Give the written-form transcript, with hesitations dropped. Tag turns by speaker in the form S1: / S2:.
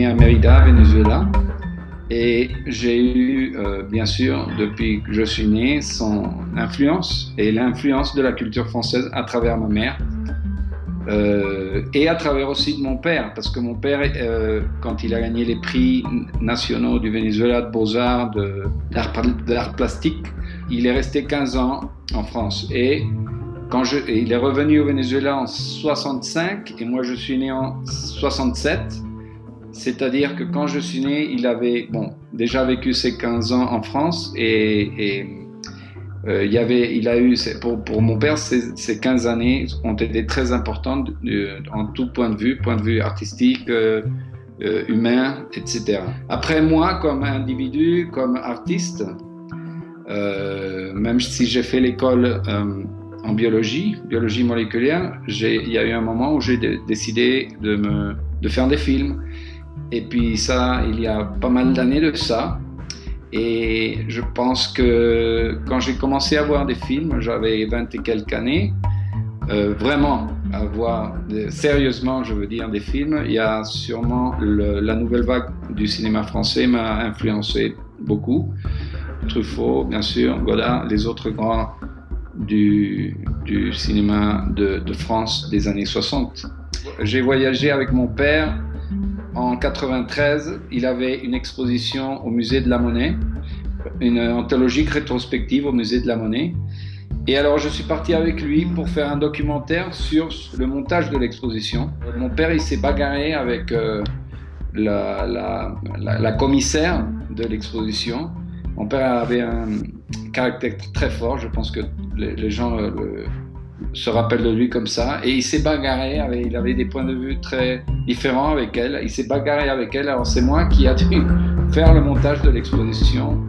S1: à Mérida, Venezuela. Et j'ai eu, bien sûr, depuis que je suis né, son influence et l'influence de la culture française à travers ma mère. Et à travers aussi de mon père, parce que mon père, quand il a gagné les prix nationaux du Venezuela de Beaux-Arts, d'art plastique, il est resté 15 ans en France. Et il est revenu au Venezuela en 65, et moi je suis né en 67. C'est-à-dire que quand je suis né, il avait déjà vécu ses 15 ans en France il a eu, pour mon père, ces 15 années ont été très importantes en tout point de vue artistique, humain, etc. Après moi, comme individu, comme artiste, même si j'ai fait l'école en biologie moléculaire, il y a eu un moment où j'ai décidé de faire des films. Et puis ça, il y a pas mal d'années de ça. Et je pense que quand j'ai commencé à voir des films, j'avais 20 et quelques années, vraiment à voir sérieusement, je veux dire, des films. Il y a sûrement la nouvelle vague du cinéma français m'a influencé beaucoup. Truffaut, bien sûr, Godard, les autres grands du cinéma de France des années 60. J'ai voyagé avec mon père. En 93, il avait une exposition au musée de la Monnaie, une anthologie rétrospective au musée de la Monnaie. Et alors, je suis parti avec lui pour faire un documentaire sur le montage de l'exposition. Mon père, il s'est bagarré avec la commissaire de l'exposition. Mon père avait un caractère très fort, je pense que les gens se rappelle de lui comme ça, et il s'est bagarré, il avait des points de vue très différents avec elle, il s'est bagarré avec elle, alors c'est moi qui a dû faire le montage de l'exposition.